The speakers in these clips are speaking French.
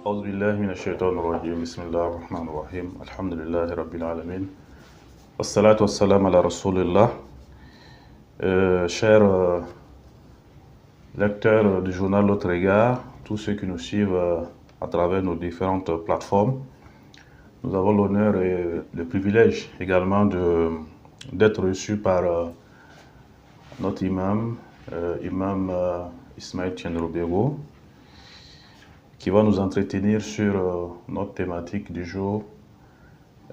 أعوذ بالله من الشيطان الرجيم بسم الله الرحمن الرحيم الحمد لله رب العالمين والصلاة والسلام على رسول الله. Chers lecteurs du journal L'Autre Regard, tous ceux qui nous suivent à travers nos différentes plateformes, nous avons l'honneur et le privilège également d'être reçus par notre imam, imam Ismaël Tiendrobego, qui va nous entretenir sur notre thématique du jour,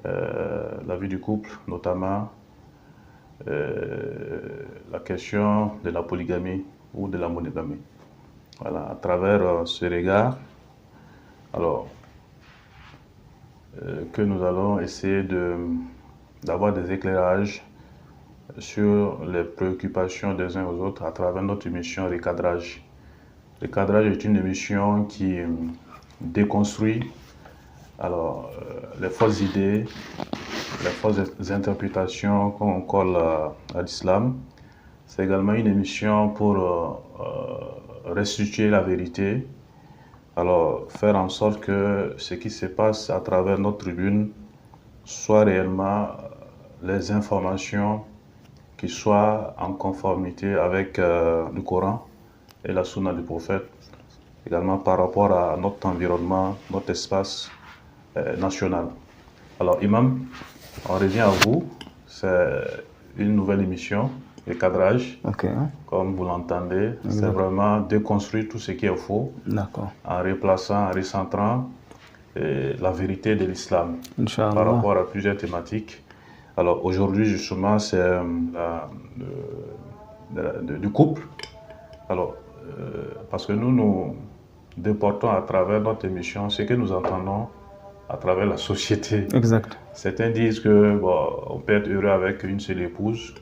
la vie du couple, notamment la question de la polygamie ou de la monogamie. Voilà, à travers ce regard, alors, que nous allons essayer d'avoir des éclairages sur les préoccupations des uns aux autres à travers notre émission Recadrage. Recadrage est une émission qui déconstruit alors, les fausses idées, les fausses interprétations qu'on colle à l'islam. C'est également une émission pour restituer la vérité, alors faire en sorte que ce qui se passe à travers notre tribune soit réellement les informations qui soient en conformité avec le Coran et la Sunna du prophète, également par rapport à notre environnement, notre espace national. Alors Imam, on revient à vous, c'est une nouvelle émission, le cadrage, comme vous l'entendez, c'est vraiment déconstruire tout ce qui est faux, en replaçant, en recentrant la vérité de l'islam par rapport à plusieurs thématiques. Alors aujourd'hui justement c'est du couple. Alors parce que nous déportons à travers notre émission ce que nous entendons à travers la société. Exact. Certains disent que on peut être heureux avec une seule épouse,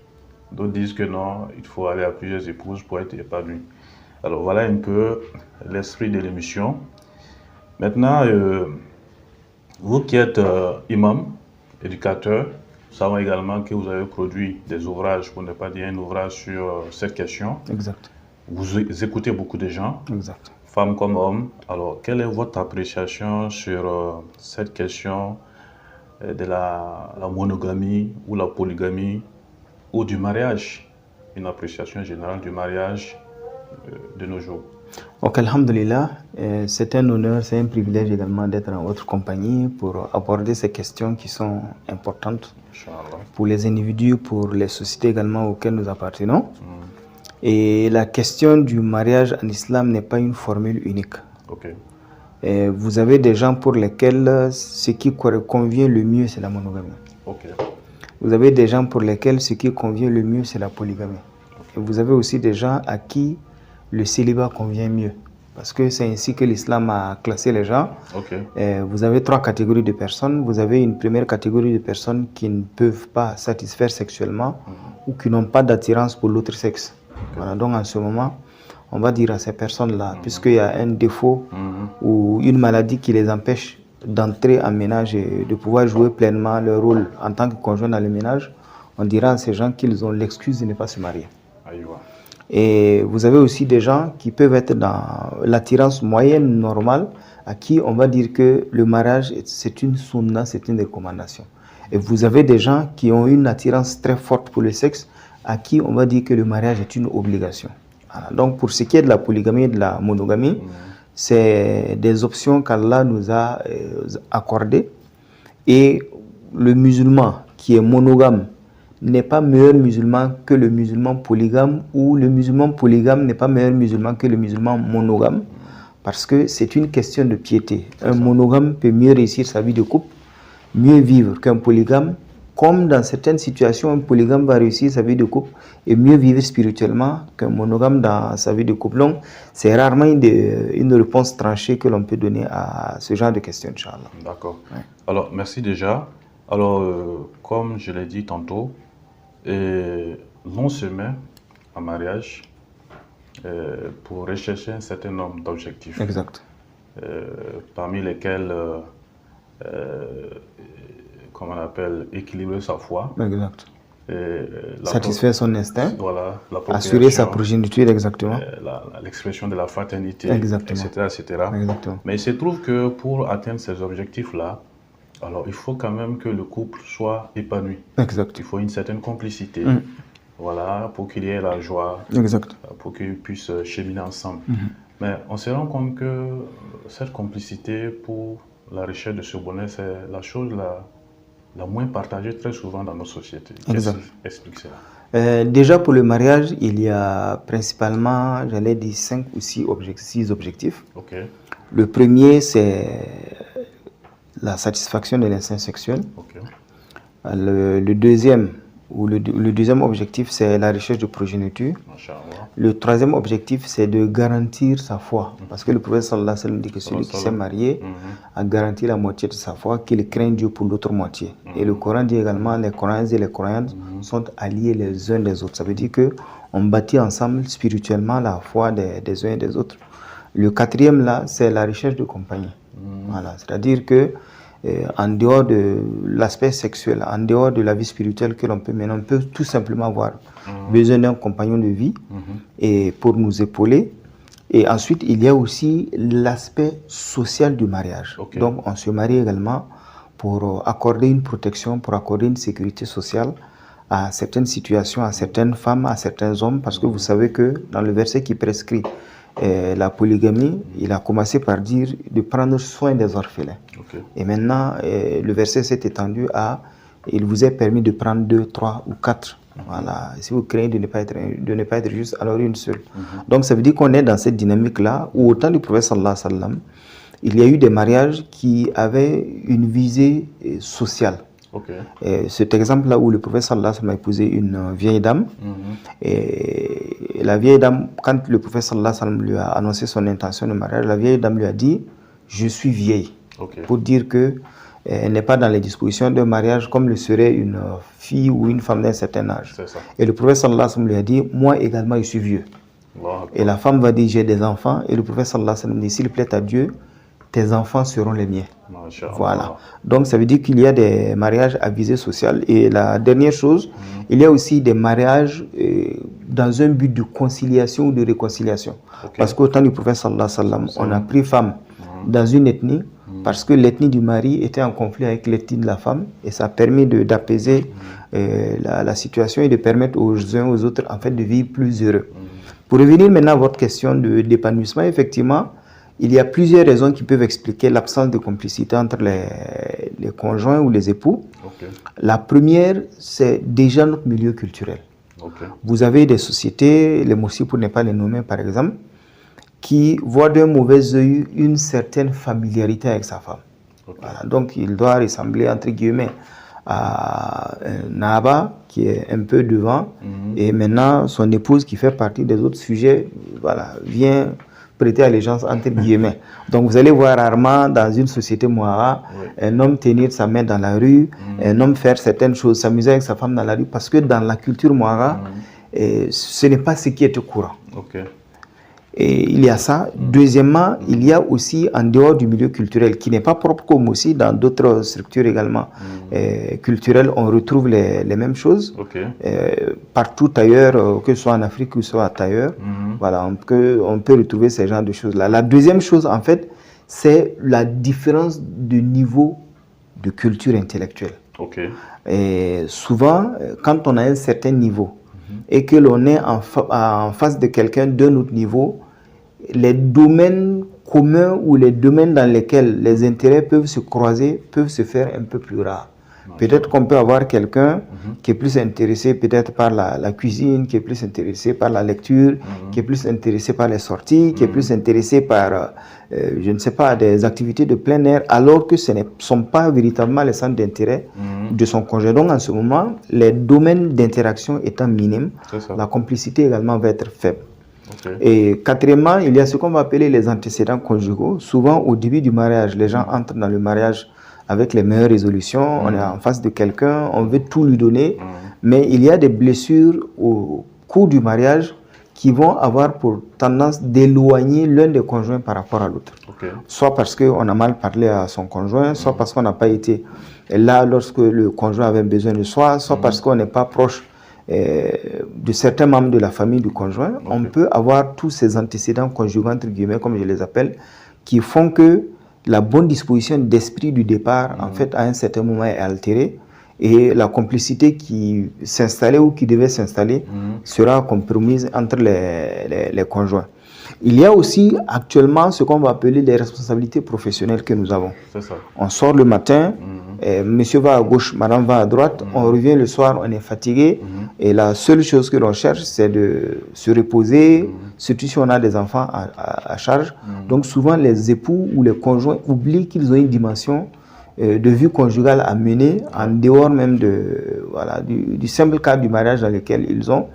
d'autres disent que non, il faut aller à plusieurs épouses pour être épanoui. Alors voilà un peu l'esprit de l'émission. Maintenant, vous qui êtes imam, éducateur, nous savons également que vous avez produit des ouvrages, pour ne pas dire un ouvrage sur cette question. Exact. Vous écoutez beaucoup de gens, exact. Femmes comme hommes. Alors, quelle est votre appréciation sur cette question de la monogamie ou la polygamie ou du mariage? Une appréciation générale du mariage de nos jours. Ok, alhamdulillah, c'est un honneur, c'est un privilège également d'être en votre compagnie pour aborder ces questions qui sont importantes pour les individus, pour les sociétés également auxquelles nous appartenons. Et la question du mariage en islam n'est pas une formule unique. Vous avez des gens pour lesquels ce qui convient le mieux, c'est la monogamie. Vous avez des gens pour lesquels ce qui convient le mieux, c'est la polygamie. Et vous avez aussi des gens à qui le célibat convient mieux. Parce que c'est ainsi que l'islam a classé les gens. Vous avez trois catégories de personnes. Vous avez une première catégorie de personnes qui ne peuvent pas satisfaire sexuellement ou qui n'ont pas d'attirance pour l'autre sexe. Voilà, donc en ce moment, on va dire à ces personnes-là, puisqu'il y a un défaut ou une maladie qui les empêche d'entrer en ménage et de pouvoir jouer pleinement leur rôle en tant que conjoint dans le ménage, on dira à ces gens qu'ils ont l'excuse de ne pas se marier. Et vous avez aussi des gens qui peuvent être dans l'attirance moyenne normale, à qui on va dire que le mariage, c'est une sunna, c'est une recommandation. Et vous avez des gens qui ont une attirance très forte pour le sexe, à qui on va dire que le mariage est une obligation. Voilà. Donc pour ce qui est de la polygamie et de la monogamie, c'est des options qu'Allah nous a accordées. Et le musulman qui est monogame n'est pas meilleur musulman que le musulman polygame, ou le musulman polygame n'est pas meilleur musulman que le musulman monogame, parce que c'est une question de piété. Un monogame peut mieux réussir sa vie de couple, mieux vivre qu'un polygame, comme dans certaines situations, un polygame va réussir sa vie de couple et mieux vivre spirituellement qu'un monogame dans sa vie de couple. Donc, c'est rarement une réponse tranchée que l'on peut donner à ce genre de questions, Inch'Allah. D'accord. Alors, merci déjà. Alors, comme je l'ai dit tantôt, l'on se met en mariage pour rechercher un certain nombre d'objectifs. Exact. Parmi lesquels, comme on appelle, équilibrer sa foi. Exact. Satisfaire son instinct, voilà, assurer sa progéniture, exactement. L'expression de la fraternité, exactement. etc. Exactement. Mais il se trouve que pour atteindre ces objectifs-là, alors il faut quand même que le couple soit épanoui. Exact. Il faut une certaine complicité. Voilà, pour qu'il y ait la joie, exact. Pour qu'ils puissent cheminer ensemble. Mais on se rend compte que cette complicité pour la recherche de ce bonheur, c'est la chose la moins partagée très souvent dans nos sociétés. Qu'est-ce qui explique cela? Déjà pour le mariage, il y a principalement, j'allais dire, 5 ou 6 objectifs. Okay. Le premier, c'est la satisfaction de l'instinct sexuel. Okay. Le deuxième, ou le deuxième objectif, c'est la recherche de progéniture. Le troisième objectif, c'est de garantir sa foi. Parce que le prophète sallallahu alayhi wa sallam dit que celui qui s'est marié a garanti la moitié de sa foi, qu'il craint Dieu pour l'autre moitié. Et le Coran dit également, les croyants et les croyantes sont alliés les uns des autres. Ça veut dire qu'on bâtit ensemble spirituellement la foi des uns et des autres. Le quatrième là, c'est la recherche de compagnie. Voilà, c'est-à-dire que en dehors de l'aspect sexuel, en dehors de la vie spirituelle que l'on peut mener, on peut tout simplement avoir besoin d'un compagnon de vie et pour nous épauler. Et ensuite, il y a aussi l'aspect social du mariage. Okay. Donc, on se marie également pour accorder une protection, pour accorder une sécurité sociale à certaines situations, à certaines femmes, à certains hommes, parce que vous savez que dans le verset qui prescrit la polygamie, il a commencé par dire de prendre soin des orphelins. Okay. Et maintenant, le verset s'est étendu à il vous est permis de prendre 2, 3 ou 4. Voilà. Si vous craignez de ne pas être juste, alors une seule. Donc ça veut dire qu'on est dans cette dynamique-là où au temps du prophète sallallahu alayhi wa sallam, il y a eu des mariages qui avaient une visée sociale. Okay. Cet exemple-là où le prophète sallallahu alayhi wa sallam a épousé une vieille dame, et la vieille dame, quand le prophète sallallahu alayhi wa sallam lui a annoncé son intention de mariage, la vieille dame lui a dit « Je suis vieille okay. », pour dire que elle n'est pas dans les dispositions d'un mariage comme le serait une fille ou une femme d'un certain âge. Et le prophète sallallahu alayhi wa sallam lui a dit « Moi également, je suis vieux. Wow. » Et la femme va dire « J'ai des enfants. » Et le prophète sallallahu alayhi wa sallam dit « S'il plaît à Dieu, tes enfants seront les miens. » Voilà. Donc ça veut dire qu'il y a des mariages à visée sociale. Et la dernière chose, il y a aussi des mariages dans un but de conciliation ou de réconciliation. Okay. Parce qu'au temps du prophète sallallahu alayhi wa sallam, on a pris femme dans une ethnie parce que l'ethnie du mari était en conflit avec l'ethnie de la femme, et ça a permis d'apaiser la situation et de permettre aux uns aux autres en fait de vivre plus heureux. Pour revenir maintenant à votre question d'épanouissement, effectivement, il y a plusieurs raisons qui peuvent expliquer l'absence de complicité entre les conjoints ou les époux. Okay. La première, c'est déjà notre milieu culturel. Okay. Vous avez des sociétés, les Moussi pour ne pas les nommer par exemple, qui voient d'un mauvais œil une certaine familiarité avec sa femme. Okay. Voilà. Donc il doit ressembler entre guillemets à un Naba qui est un peu devant, et maintenant son épouse qui fait partie des autres sujets, voilà, vient prêter allégeance entre guillemets. Donc vous allez voir rarement dans une société Mouara un homme tenir sa main dans la rue, un homme faire certaines choses, s'amuser avec sa femme dans la rue, parce que dans la culture Mouara, ce n'est pas ce qui est au courant. Okay. Et il y a ça. Deuxièmement, il y a aussi en dehors du milieu culturel, qui n'est pas propre comme aussi dans d'autres structures également culturelles, on retrouve les mêmes choses. Okay. Partout ailleurs, que ce soit en Afrique ou que ce soit ailleurs, voilà, on peut retrouver ces genres de choses-là. La deuxième chose, en fait, c'est la différence de niveau de culture intellectuelle. Okay. Et souvent, quand on a un certain niveau et que l'on est en face de quelqu'un d'un autre niveau, les domaines communs ou les domaines dans lesquels les intérêts peuvent se croiser peuvent se faire un peu plus rares. Peut-être qu'on peut avoir quelqu'un qui est plus intéressé peut-être par la cuisine, qui est plus intéressé par la lecture, qui est plus intéressé par les sorties, qui est plus intéressé par, je ne sais pas, des activités de plein air, alors que ce ne sont pas véritablement les centres d'intérêt de son conjoint. Donc en ce moment, les domaines d'interaction étant minimes, la complicité également va être faible. Okay. Et quatrièmement, il y a ce qu'on va appeler les antécédents conjugaux. Souvent, au début du mariage, les gens entrent dans le mariage avec les meilleures résolutions. On est en face de quelqu'un, on veut tout lui donner, mais il y a des blessures au cours du mariage qui vont avoir pour tendance d'éloigner l'un des conjoints par rapport à l'autre. Soit parce qu'on a mal parlé à son conjoint, soit parce qu'on n'a pas été là lorsque le conjoint avait besoin de soi, soit parce qu'on n'est pas proche de certains membres de la famille du conjoint. On peut avoir tous ces antécédents conjugaux, entre guillemets, comme je les appelle, qui font que la bonne disposition d'esprit du départ, en fait, à un certain moment est altérée. Et la complicité qui s'installait ou qui devait s'installer sera compromise entre les conjoints. Il y a aussi actuellement ce qu'on va appeler les responsabilités professionnelles que nous avons. On sort le matin, monsieur va à gauche, madame va à droite, on revient le soir, on est fatigué, et la seule chose que l'on cherche, c'est de se reposer, surtout si on a des enfants à charge. Donc souvent, les époux ou les conjoints oublient qu'ils ont une dimension de vie conjugale à mener en dehors même du simple cadre du mariage dans lequel ils ont,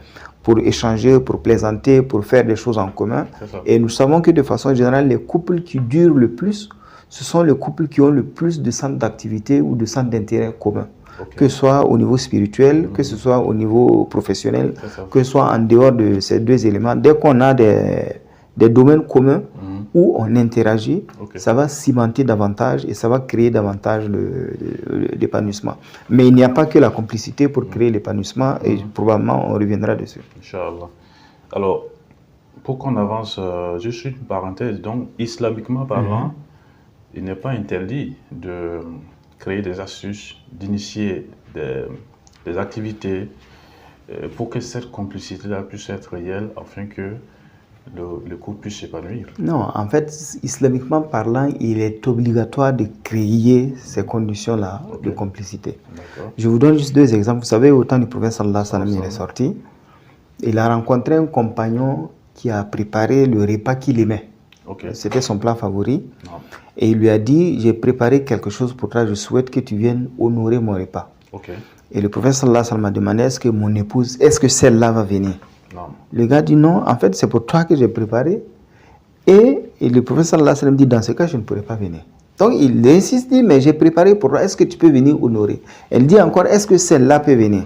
pour échanger, pour plaisanter, pour faire des choses en commun. Et nous savons que de façon générale, les couples qui durent le plus, ce sont les couples qui ont le plus de centres d'activité ou de centres d'intérêt communs. Que ce soit au niveau spirituel, que ce soit au niveau professionnel, que ce soit en dehors de ces deux éléments. Dès qu'on a des domaines communs où on interagit, ça va cimenter davantage et ça va créer davantage l'épanouissement. Mais il n'y a pas que la complicité pour créer l'épanouissement et probablement on reviendra dessus. Inch'Allah. Alors, pour qu'on avance, juste une parenthèse, donc islamiquement parlant, il n'est pas interdit de créer des astuces, d'initier des activités pour que cette complicité-là puisse être réelle afin que le couple puisse s'épanouir. Non, en fait, islamiquement parlant, il est obligatoire de créer ces conditions-là de complicité. Je vous donne juste deux exemples. Vous savez, au temps du prophète sallallahu alayhi wa sallam, il est sorti. Il a rencontré un compagnon qui a préparé le repas qu'il aimait. C'était son plat favori. Et il lui a dit, j'ai préparé quelque chose pour toi, je souhaite que tu viennes honorer mon repas. Et le prophète sallallahu alayhi wa sallam a demandé, est-ce que mon épouse, est-ce que celle-là va venir? Le gars dit non, en fait c'est pour toi que j'ai préparé. Et le professeur sallallahu alayhi wa sallam dit, dans ce cas je ne pourrai pas venir. Donc il insiste, dit, mais j'ai préparé pour toi, est-ce que tu peux venir honorer? Elle dit encore, est-ce que celle-là peut venir?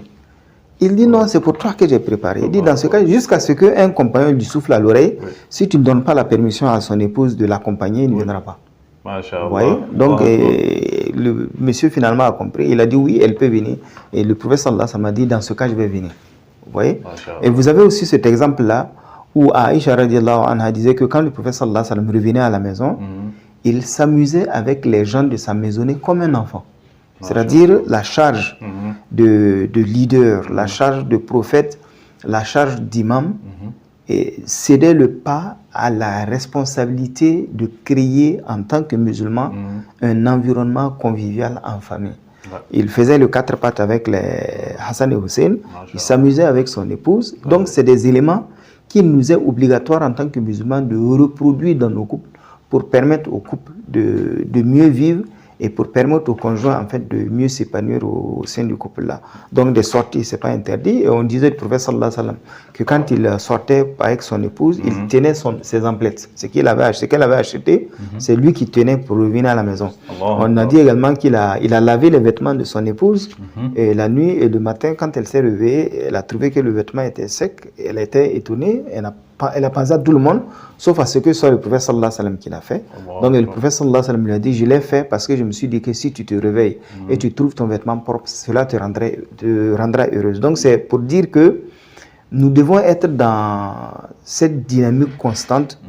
Il dit non, c'est pour toi que j'ai préparé. Il dit dans ce cas, jusqu'à ce qu'un compagnon lui souffle à l'oreille, si tu ne donnes pas la permission à son épouse de l'accompagner, il ne viendra pas. Vous voyez? Donc le monsieur finalement a compris, il a dit oui, elle peut venir. Et le professeur sallallahu alayhi wa sallam a dit, dans ce cas je vais venir. Vous voyez? Et vous avez aussi cet exemple-là où Aïcha radiallahu anha disait que quand le prophète sallallahu alayhi wa sallam revenait à la maison, il s'amusait avec les gens de sa maisonnée comme un enfant. C'est-à-dire la charge de leader, la charge de prophète, la charge d'imam, et cédait le pas à la responsabilité de créer en tant que musulman un environnement convivial en famille. Il faisait le quatre pattes avec les Hassan et Hussein, il s'amusait avec son épouse. Donc c'est des éléments qu'il nous est obligatoire en tant que musulmans de reproduire dans nos couples pour permettre aux couples de mieux vivre et pour permettre aux conjoints en fait de mieux s'épanouir au sein du couple là. Donc des sorties, c'est pas interdit. Et on disait du prophète sallallahu alayhi wa sallam que quand il sortait avec son épouse, il tenait ses emplettes. Ce qu'elle avait acheté, c'est lui qui tenait pour revenir à la maison. On a dit également qu'il a lavé les vêtements de son épouse et la nuit et le matin, quand elle s'est réveillée, elle a trouvé que le vêtement était sec. Elle était étonnée. Elle a pensé à tout le monde, sauf à ce que soit le prophète sallallahu alayhi wa sallam qui l'a fait. Donc le prophète sallallahu alayhi wa sallam lui a dit, je l'ai fait parce que je me suis dit que si tu te réveilles et tu trouves ton vêtement propre, cela te rendra heureuse. Donc c'est pour dire que nous devons être dans cette dynamique constante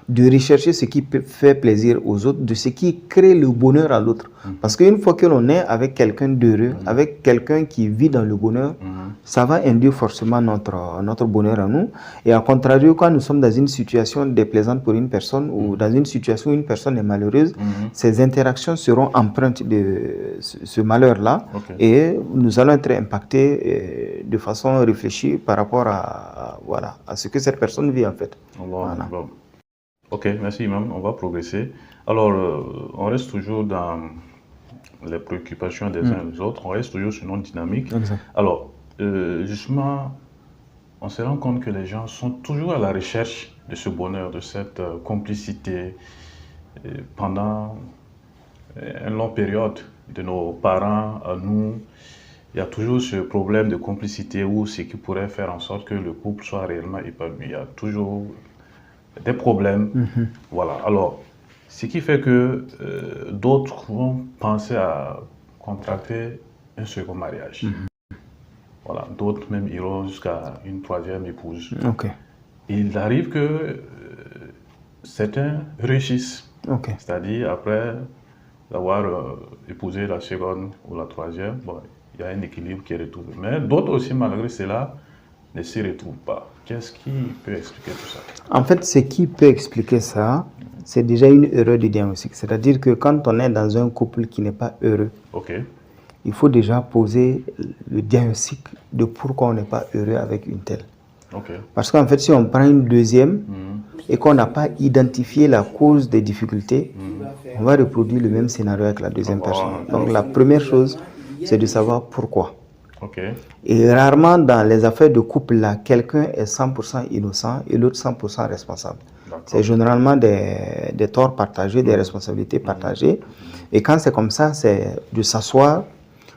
de rechercher ce qui fait plaisir aux autres, de ce qui crée le bonheur à l'autre. Parce qu'une fois que l'on est avec quelqu'un d'heureux, avec quelqu'un qui vit dans le bonheur, ça va induire forcément notre bonheur à nous. Et à contrario, quand nous sommes dans une situation déplaisante pour une personne ou dans une situation où une personne est malheureuse, ces interactions seront empreintes de ce malheur-là et nous allons être impactés de façon réfléchie par rapport à ce que cette personne vit en fait. Voilà. Ok, merci Imam, on va progresser. Alors, on reste toujours dans les préoccupations des uns et des autres, on reste toujours sur notre dynamique. Alors, justement, on se rend compte que les gens sont toujours à la recherche de ce bonheur, de cette complicité pendant une longue période de nos parents à nous. il y a toujours ce problème de complicité ou ce qui pourrait faire en sorte que le couple soit réellement épanoui. Il y a toujours des problèmes. Voilà. Alors, ce qui fait que d'autres vont penser à contracter un second mariage. Voilà. D'autres même iront jusqu'à une troisième épouse. Il arrive que certains réussissent. C'est-à-dire, après avoir épousé la seconde ou la troisième, bon, il y a un équilibre qui est retrouvé. Mais d'autres aussi, malgré cela, ne s'y retrouvent pas. Qu'est-ce qui peut expliquer tout ça? En fait, ce qui peut expliquer ça, c'est déjà une erreur de diagnostic. C'est-à-dire que quand on est dans un couple qui n'est pas heureux, il faut déjà poser le diagnostic de pourquoi on n'est pas heureux avec une telle. Parce qu'en fait, si on prend une deuxième et qu'on n'a pas identifié la cause des difficultés, on va reproduire le même scénario avec la deuxième personne. Donc la première chose, c'est de savoir pourquoi. Et rarement dans les affaires de couple, là, quelqu'un est 100% innocent et l'autre 100% responsable. C'est généralement des torts partagés, des responsabilités partagées. Et quand c'est comme ça, c'est de s'asseoir.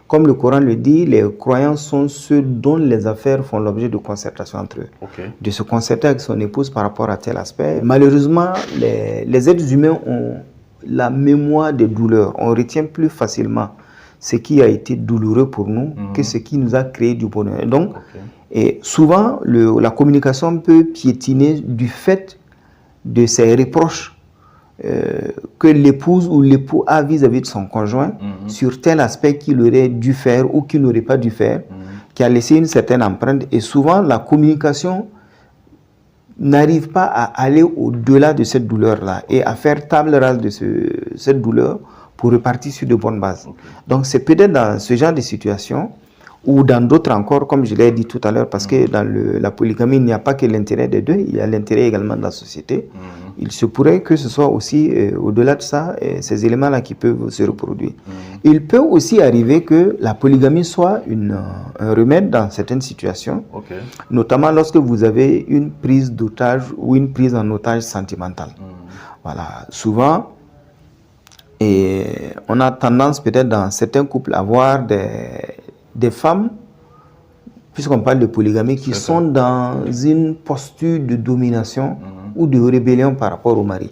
Comme le Coran le dit, les croyants sont ceux dont les affaires font l'objet de concertation entre eux. De se concerter avec son épouse par rapport à tel aspect. Malheureusement, les êtres humains ont la mémoire des douleurs. On retient plus facilement ce qui a été douloureux pour nous que ce qui nous a créé du bonheur. Et donc, et souvent, la communication peut piétiner du fait de ces reproches que l'épouse ou l'époux a vis-à-vis de son conjoint sur tel aspect qu'il aurait dû faire ou qu'il n'aurait pas dû faire, qui a laissé une certaine empreinte. Et souvent, la communication n'arrive pas à aller au-delà de cette douleur-là et à faire table rase de cette douleur pour repartir sur de bonnes bases. Donc, c'est peut-être dans ce genre de situation ou dans d'autres encore, comme je l'ai dit tout à l'heure, parce que dans la polygamie, il n'y a pas que l'intérêt des deux, il y a l'intérêt également de la société. Il se pourrait que ce soit aussi, au-delà de ça, ces éléments-là qui peuvent se reproduire. Il peut aussi arriver que la polygamie soit un remède dans certaines situations, notamment lorsque vous avez une prise d'otage ou une prise en otage sentimentale. Voilà, souvent, et on a tendance peut-être dans certains couples à voir des femmes, puisqu'on parle de polygamie, qui sont dans une posture de domination ou de rébellion par rapport au mari.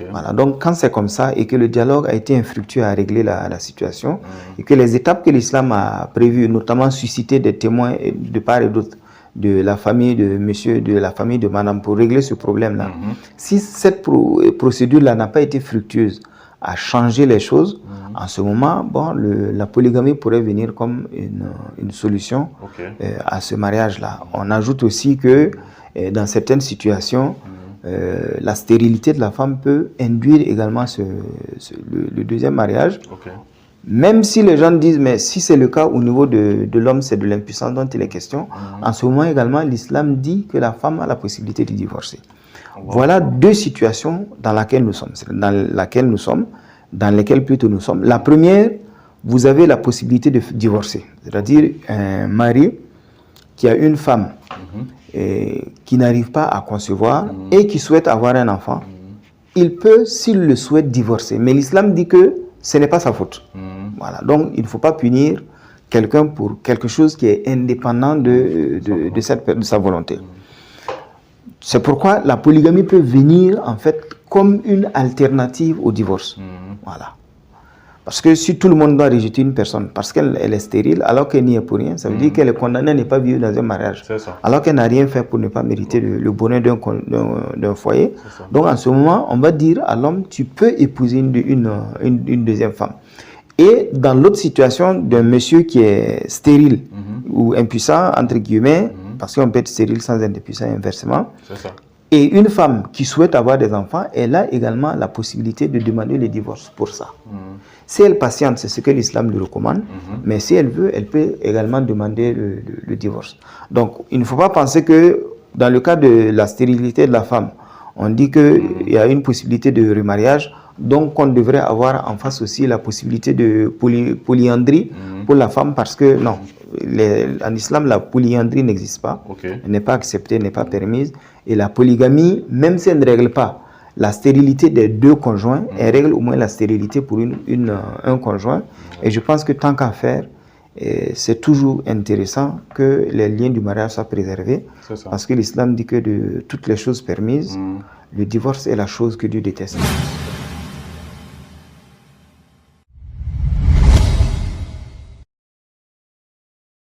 Voilà. Donc quand c'est comme ça et que le dialogue a été infructueux à régler la situation et que les étapes que l'islam a prévues, notamment susciter des témoins de part et d'autre, de la famille de monsieur, de la famille de madame, pour régler ce problème-là, si cette procédure-là n'a pas été fructueuse à changer les choses, en ce moment, bon, la polygamie pourrait venir comme une solution à ce mariage-là. On ajoute aussi que dans certaines situations, la stérilité de la femme peut induire également le deuxième mariage. Même si les gens disent, mais si c'est le cas au niveau de l'homme, c'est de l'impuissance dont il est question, en ce moment également, l'islam dit que la femme a la possibilité de divorcer. Voilà deux situations dans lesquelles nous sommes, dans lesquelles plutôt nous sommes. La première, vous avez la possibilité de divorcer, c'est-à-dire un mari qui a une femme qui n'arrive pas à concevoir et qui souhaite avoir un enfant. Il peut, s'il le souhaite, divorcer. Mais l'islam dit que ce n'est pas sa faute. Voilà. Donc, il ne faut pas punir quelqu'un pour quelque chose qui est indépendant de sa volonté. C'est pourquoi la polygamie peut venir en fait comme une alternative au divorce. Voilà. Parce que si tout le monde doit rejeter une personne parce qu'elle est stérile alors qu'elle n'y est pour rien, ça veut dire qu'elle est condamnée à ne pas vivre dans un mariage. Alors qu'elle n'a rien fait pour ne pas mériter le bonheur d'un foyer. Donc en ce moment, on va dire à l'homme, tu peux épouser une deuxième femme. Et dans l'autre situation d'un monsieur qui est stérile ou impuissant, entre guillemets, parce qu'on peut être stérile sans être impuissant inversement, et une femme qui souhaite avoir des enfants, elle a également la possibilité de demander le divorce pour ça. Si elle patiente, c'est ce que l'islam lui recommande, mais si elle veut, elle peut également demander le divorce. Donc, il ne faut pas penser que dans le cas de la stérilité de la femme, on dit qu'il y a une possibilité de remariage, donc on devrait avoir en face aussi la possibilité de polyandrie pour la femme, parce que non, en islam, la polyandrie n'existe pas, elle n'est pas acceptée, n'est pas permise, et la polygamie, même si elle ne règle pas la stérilité des deux conjoints, elle règle au moins la stérilité pour un conjoint, et je pense que tant qu'à faire, c'est toujours intéressant que les liens du mariage soient préservés, parce que l'islam dit que de toutes les choses permises, le divorce est la chose que Dieu déteste.